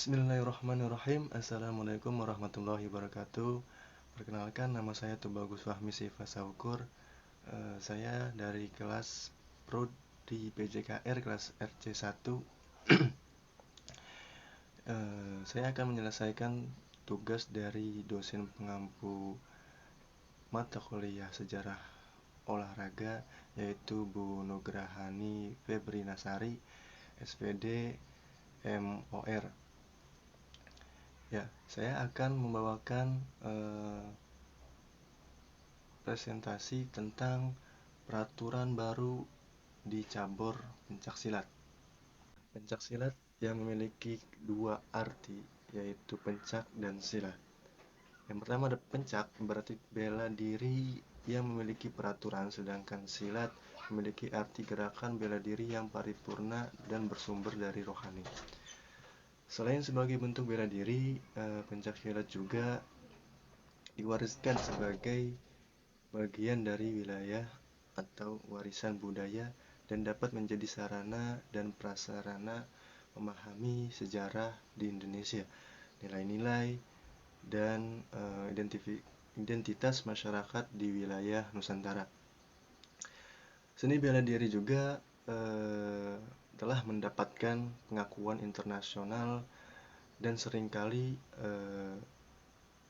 Bismillahirrahmanirrahim. Assalamualaikum warahmatullahi wabarakatuh. Perkenalkan, nama saya Tubagus Fahmi Sifa Saukur. Saya dari kelas Prod di PJKR kelas RC1. Saya akan menyelesaikan tugas dari dosen pengampu mata kuliah sejarah olahraga, yaitu Bu Nugrahani Febri Nasari, SPD MOR. Ya, saya akan membawakan presentasi tentang peraturan baru di cabur pencaksilat. Pencaksilat yang memiliki dua arti, yaitu pencak dan silat. Yang pertama ada pencak, berarti bela diri yang memiliki peraturan, sedangkan silat memiliki arti gerakan bela diri yang paripurna dan bersumber dari rohani. Selain sebagai bentuk bela diri, pencaksilat juga diwariskan sebagai bagian dari wilayah atau warisan budaya dan dapat menjadi sarana dan prasarana memahami sejarah di Indonesia, nilai-nilai dan identitas masyarakat di wilayah Nusantara. Seni bela diri juga telah mendapatkan pengakuan internasional dan seringkali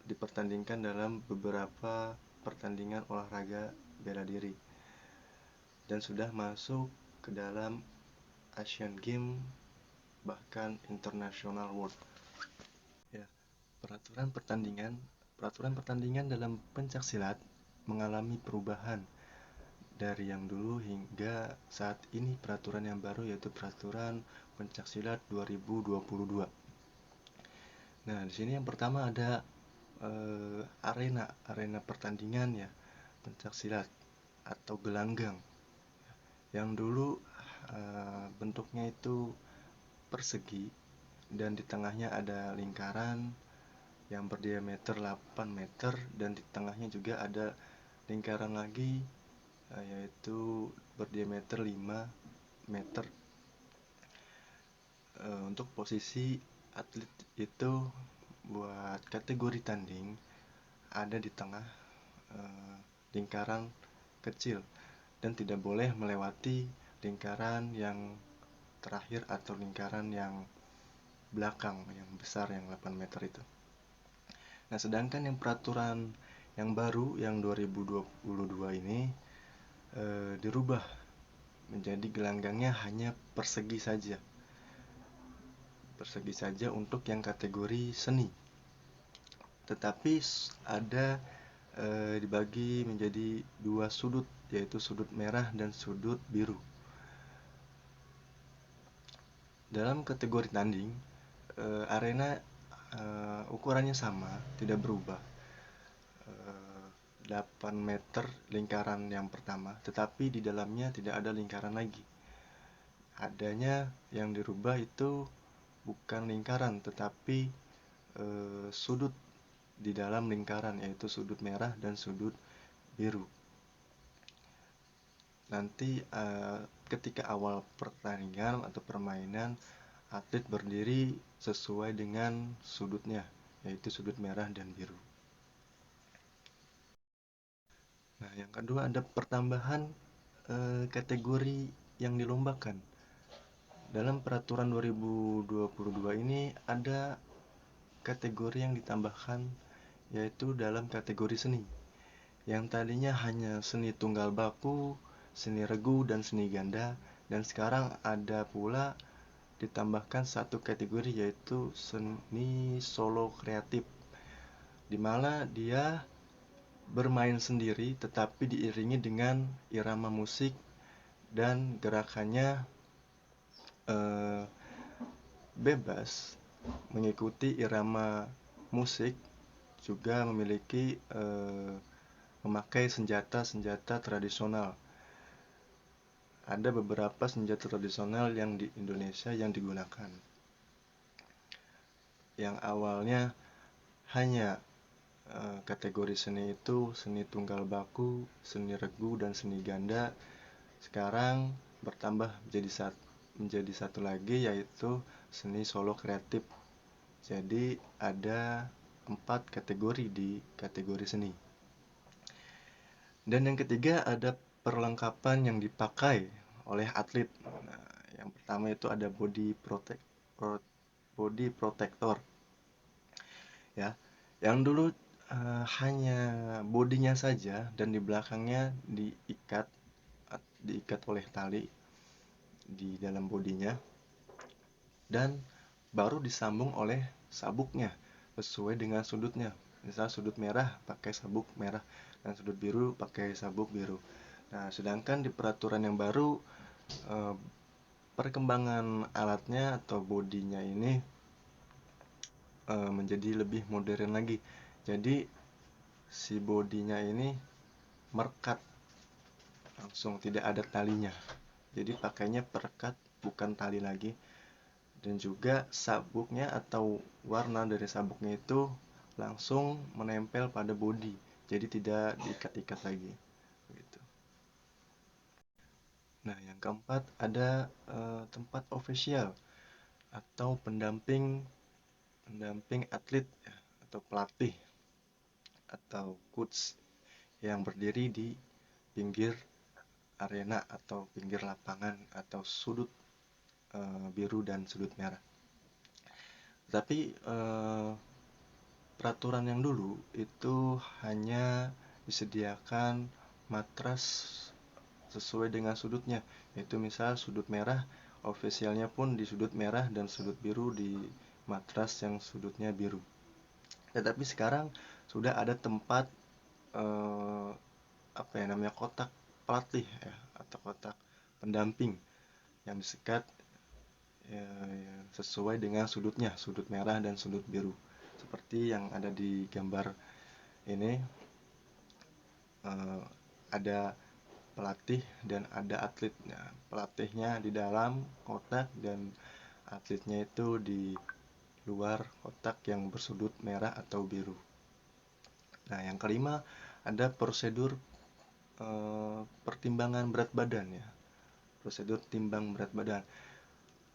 dipertandingkan dalam beberapa pertandingan olahraga bela diri dan sudah masuk ke dalam Asian Games, bahkan International World. Ya, peraturan pertandingan dalam pencaksilat mengalami perubahan dari yang dulu hingga saat ini peraturan yang baru, yaitu peraturan pencaksilat 2022. Nah, di sini yang pertama ada arena pertandingan ya pencaksilat atau gelanggang. Yang dulu bentuknya itu persegi dan di tengahnya ada lingkaran yang berdiameter 8 meter dan di tengahnya juga ada lingkaran lagi yaitu berdiameter 5 meter. Untuk posisi atlet itu buat kategori tanding ada di tengah lingkaran kecil dan tidak boleh melewati lingkaran yang terakhir atau lingkaran yang belakang yang besar yang 8 meter itu. Nah, sedangkan yang peraturan yang baru yang 2022 ini dirubah menjadi gelanggangnya hanya persegi saja. Persegi saja untuk yang kategori seni. Tetapi ada dibagi menjadi dua sudut, yaitu sudut merah dan sudut biru. Dalam kategori tanding, arena ukurannya sama, tidak berubah. 8 meter lingkaran yang pertama, tetapi di dalamnya tidak ada lingkaran lagi. Adanya yang dirubah itu bukan lingkaran, tetapi sudut di dalam lingkaran, yaitu sudut merah dan sudut biru. Nanti ketika awal pertandingan atau permainan, atlet berdiri sesuai dengan sudutnya, yaitu sudut merah dan biru. Nah, yang kedua ada pertambahan kategori yang dilombakan. Dalam peraturan 2022 ini ada kategori yang ditambahkan, yaitu dalam kategori seni. Yang tadinya hanya seni tunggal baku, seni regu, dan seni ganda, dan sekarang ada pula ditambahkan satu kategori, yaitu seni solo kreatif, di mana dia bermain sendiri tetapi diiringi dengan irama musik dan gerakannya bebas mengikuti irama musik, juga memiliki memakai senjata-senjata tradisional. Ada beberapa senjata tradisional yang di Indonesia yang digunakan. Yang awalnya hanya kategori seni itu seni tunggal baku, seni regu, dan seni ganda. Sekarang bertambah menjadi satu lagi, yaitu seni solo kreatif. Jadi ada 4 kategori di kategori seni. Dan yang ketiga ada perlengkapan yang dipakai oleh atlet. Nah, yang pertama itu ada body protector, ya. Yang dulu hanya bodinya saja dan di belakangnya diikat oleh tali di dalam bodinya dan baru disambung oleh sabuknya sesuai dengan sudutnya. Misal sudut merah pakai sabuk merah dan sudut biru pakai sabuk biru. Nah, sedangkan di peraturan yang baru eh, perkembangan alatnya atau bodinya ini menjadi lebih modern lagi. Jadi si bodinya ini merekat langsung, tidak ada talinya. Jadi pakainya perekat bukan tali lagi. Dan juga sabuknya atau warna dari sabuknya itu langsung menempel pada bodi. Jadi tidak diikat-ikat lagi. Gitu. Nah, yang keempat ada tempat official atau pendamping pendamping atlet ya, atau pelatih atau coach yang berdiri di pinggir arena atau pinggir lapangan atau sudut biru dan sudut merah. Tapi peraturan yang dulu itu hanya disediakan matras sesuai dengan sudutnya. Yaitu misal sudut merah, ofisialnya pun di sudut merah dan sudut biru di matras yang sudutnya biru. Tetapi sekarang sudah ada tempat eh, apa ya namanya kotak pelatih ya atau kotak pendamping yang disekat ya, ya, sesuai dengan sudutnya, sudut merah dan sudut biru. Seperti yang ada di gambar ini ada pelatih dan ada atletnya. Pelatihnya di dalam kotak dan atletnya itu di luar kotak yang bersudut merah atau biru. Nah, yang kelima ada prosedur pertimbangan berat badan ya. Prosedur timbang berat badan.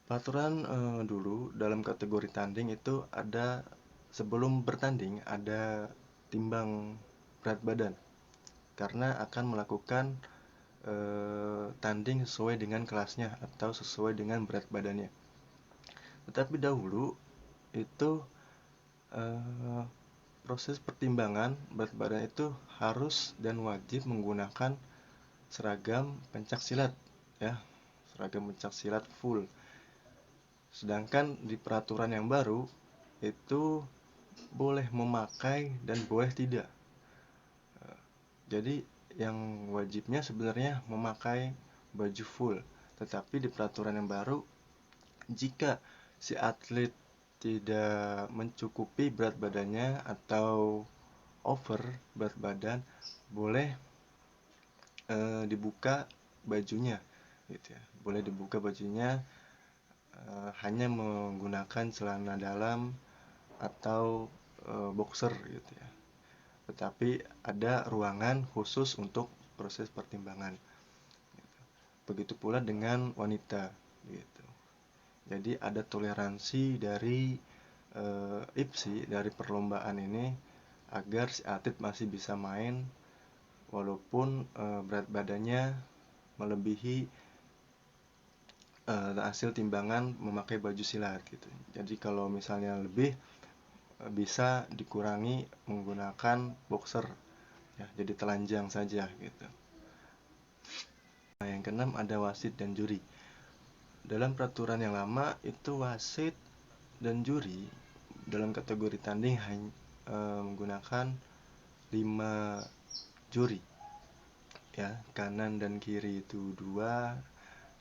Peraturan dulu dalam kategori tanding itu ada sebelum bertanding ada timbang berat badan karena akan melakukan tanding sesuai dengan kelasnya atau sesuai dengan berat badannya. Tetapi dahulu itu eh, proses pertimbangan berat badan itu harus dan wajib menggunakan seragam pencak silat ya, seragam pencak silat full. Sedangkan di peraturan yang baru itu boleh memakai dan boleh tidak. Jadi yang wajibnya sebenarnya memakai baju full. Tetapi di peraturan yang baru, jika si atlet tidak mencukupi berat badannya atau over berat badan, boleh dibuka bajunya, gitu ya. Boleh dibuka bajunya hanya menggunakan celana dalam atau boxer, gitu ya. Tetapi ada ruangan khusus untuk proses pertimbangan. Begitu pula dengan wanita, gitu. Jadi ada toleransi dari IPSI dari perlombaan ini agar si atlet masih bisa main walaupun berat badannya melebihi hasil timbangan memakai baju silat gitu. Jadi kalau misalnya lebih bisa dikurangi menggunakan boxer ya, jadi telanjang saja gitu. Nah, yang keenam ada wasit dan juri. Dalam peraturan yang lama itu wasit dan juri dalam kategori tanding hanya menggunakan 5 juri ya, kanan dan kiri itu 2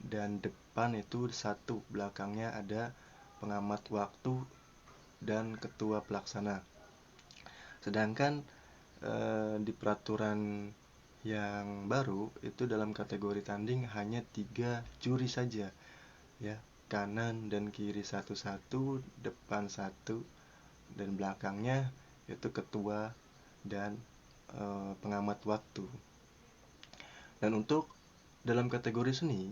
dan depan itu 1, belakangnya ada pengamat waktu dan ketua pelaksana. Sedangkan di peraturan yang baru itu dalam kategori tanding hanya 3 juri saja ya, kanan dan kiri 1-1, depan 1 dan belakangnya itu ketua dan pengamat waktu. Dan untuk dalam kategori seni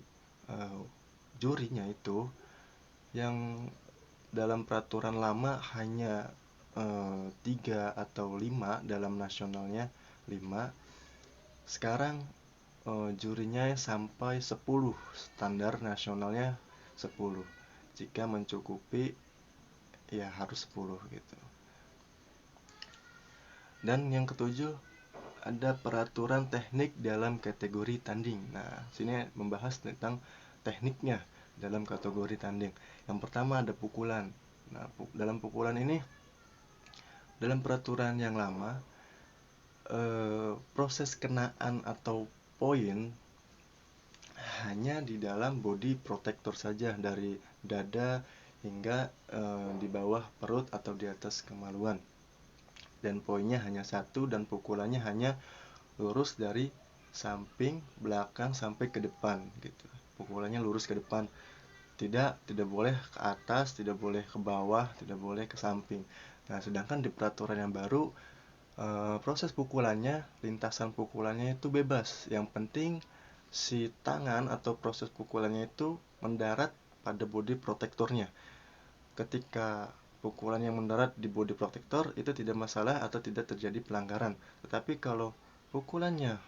jurinya itu yang dalam peraturan lama hanya 3 atau 5 dalam nasionalnya 5. Sekarang jurinya sampai 10, standar nasionalnya 10. Jika mencukupi ya harus 10 gitu. Dan yang ketujuh, ada peraturan teknik dalam kategori tanding. Nah, sini membahas tentang tekniknya dalam kategori tanding. Yang pertama ada pukulan. Nah, dalam pukulan ini, dalam peraturan yang lama, proses kenaan atau poin hanya di dalam body protector saja, dari dada hingga di bawah perut atau di atas kemaluan. Dan poinnya hanya satu, dan pukulannya hanya lurus dari samping belakang sampai ke depan gitu. Pukulannya lurus ke depan, tidak boleh ke atas, tidak boleh ke bawah, tidak boleh ke samping. Nah, sedangkan di peraturan yang baru, proses pukulannya, lintasan pukulannya itu bebas. Yang penting si tangan atau proses pukulannya itu mendarat pada body protectornya. Ketika pukulan yang mendarat di body protector itu tidak masalah atau tidak terjadi pelanggaran. Tetapi kalau pukulannya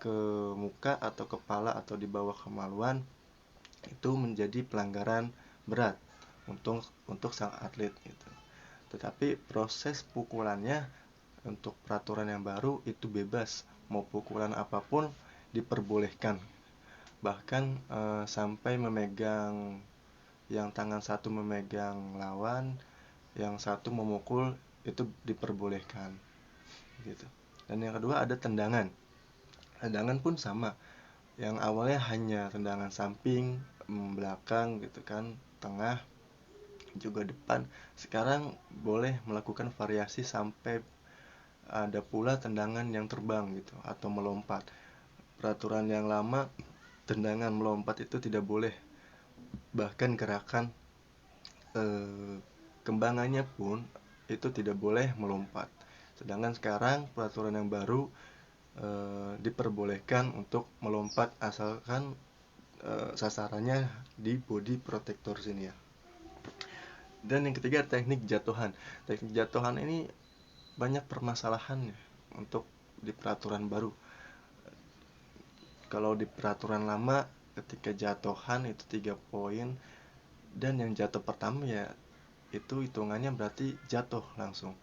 ke muka atau kepala atau di bawah kemaluan, itu menjadi pelanggaran berat untuk sang atlet gitu. Tetapi proses pukulannya untuk peraturan yang baru itu bebas, mau pukulan apapun diperbolehkan. Bahkan sampai memegang, yang tangan satu memegang lawan, yang satu memukul, itu diperbolehkan gitu. Dan yang kedua ada tendangan. Tendangan pun sama. Yang awalnya hanya tendangan samping, belakang gitu kan, tengah, juga depan. Sekarang boleh melakukan variasi sampai ada pula tendangan yang terbang gitu atau melompat. Peraturan yang lama, tendangan melompat itu tidak boleh. Bahkan gerakan kembangannya pun itu tidak boleh melompat. Sedangkan sekarang peraturan yang baru diperbolehkan untuk melompat asalkan sasarannya di body protector sini ya. Dan yang ketiga teknik jatuhan. Teknik jatuhan ini banyak permasalahannya untuk di peraturan baru. Kalau di peraturan lama ketika jatuhan itu 3 poin, dan yang jatuh pertama ya itu hitungannya berarti jatuh langsung.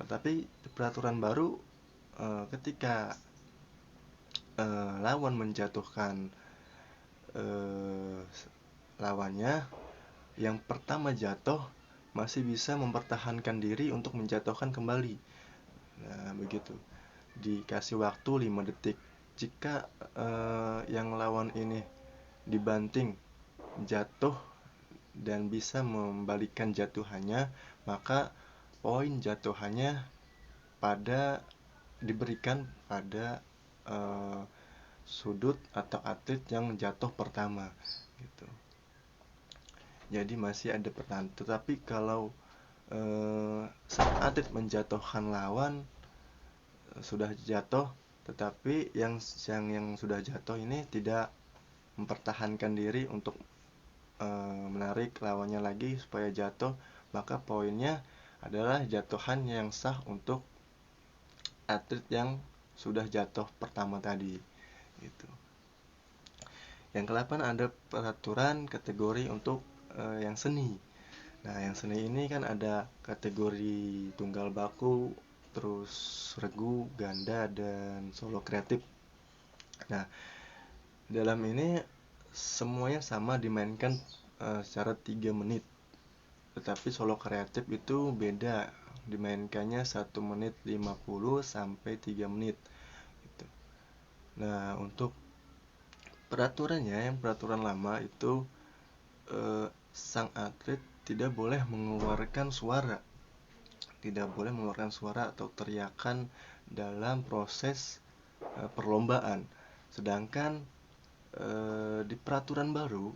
Tetapi di peraturan baru ketika lawan menjatuhkan lawannya, yang pertama jatuh masih bisa mempertahankan diri untuk menjatuhkan kembali. Nah, begitu. Dikasih waktu 5 detik. Jika yang lawan ini dibanting, jatuh dan bisa membalikan jatuhannya, maka poin jatuhannya diberikan pada sudut atau atlet yang jatuh pertama gitu. Jadi masih ada pertahanan. Tetapi kalau sang atlet menjatuhkan lawan sudah jatuh, tetapi yang sudah jatuh ini tidak mempertahankan diri untuk menarik lawannya lagi supaya jatuh, maka poinnya adalah jatuhan yang sah untuk atlet yang sudah jatuh pertama tadi gitu. Yang ke-8 ada peraturan kategori untuk yang seni. Nah, yang seni ini kan ada kategori tunggal baku, terus regu, ganda, dan solo kreatif. Nah, dalam ini semuanya sama dimainkan secara 3 menit. Tetapi solo kreatif itu beda, dimainkannya 1 menit 50 sampai 3 menit gitu. Nah, untuk peraturannya, yang peraturan lama itu sang atlet tidak boleh mengeluarkan suara. Tidak boleh mengeluarkan suara atau teriakan dalam proses perlombaan. Sedangkan di peraturan baru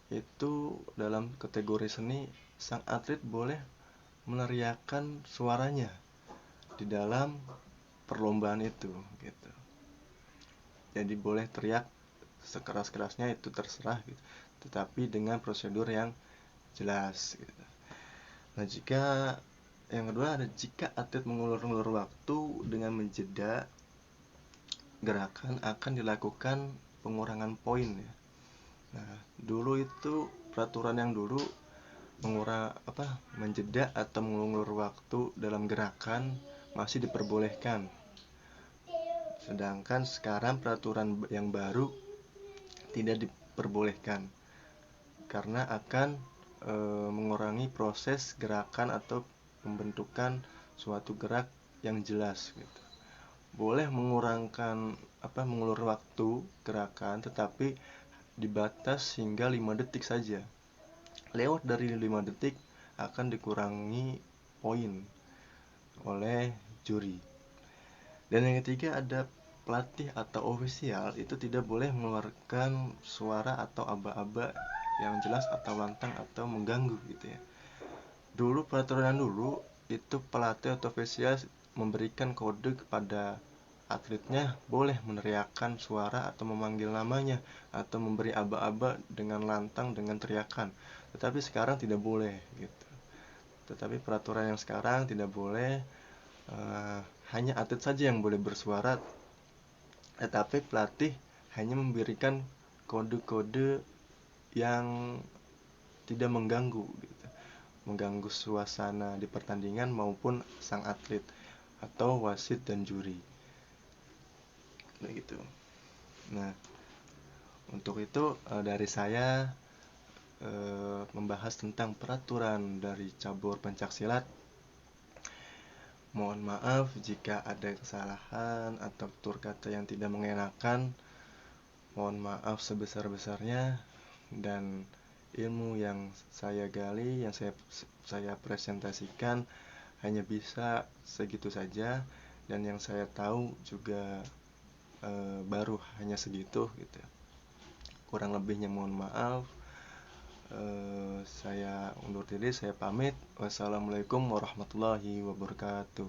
itu dalam kategori seni, sang atlet boleh meneriakkan suaranya di dalam perlombaan itu gitu. Jadi boleh teriak sekeras-kerasnya, itu terserah gitu. Tetapi dengan prosedur yang jelas gitu. Nah, yang kedua ada jika atlet mengulur-ulur waktu dengan menjeda gerakan akan dilakukan pengurangan poin ya. Nah, dulu itu peraturan yang dulu menjeda atau mengulur waktu dalam gerakan masih diperbolehkan. Sedangkan sekarang peraturan yang baru tidak diperbolehkan karena akan mengurangi proses gerakan atau pembentukan suatu gerak yang jelas gitu. Boleh mengulur waktu gerakan tetapi dibatas hingga 5 detik saja. Lewat dari 5 detik akan dikurangi poin oleh juri. Dan yang ketiga ada pelatih atau ofisial itu tidak boleh mengeluarkan suara atau aba-aba yang jelas atau lantang atau mengganggu gitu ya. Dulu peraturan dulu itu pelatih atau ofisial memberikan kode kepada atletnya boleh meneriakkan suara atau memanggil namanya atau memberi aba-aba dengan lantang dengan teriakan. Tetapi sekarang tidak boleh gitu. Tetapi peraturan yang sekarang tidak boleh, hanya atlet saja yang boleh bersuara, tetapi pelatih hanya memberikan kode-kode yang tidak mengganggu gitu. Mengganggu suasana di pertandingan maupun sang atlet atau wasit dan juri. Begitu. Nah, untuk itu dari saya membahas tentang peraturan dari cabur pencaksilat. Mohon maaf jika ada kesalahan atau tutur kata yang tidak mengenakan. Mohon maaf sebesar-besarnya, dan ilmu yang saya gali, yang saya presentasikan hanya bisa segitu saja, dan yang saya tahu juga baru hanya segitu gitu. Kurang lebihnya mohon maaf. Saya undur diri, saya pamit. Wassalamualaikum warahmatullahi wabarakatuh.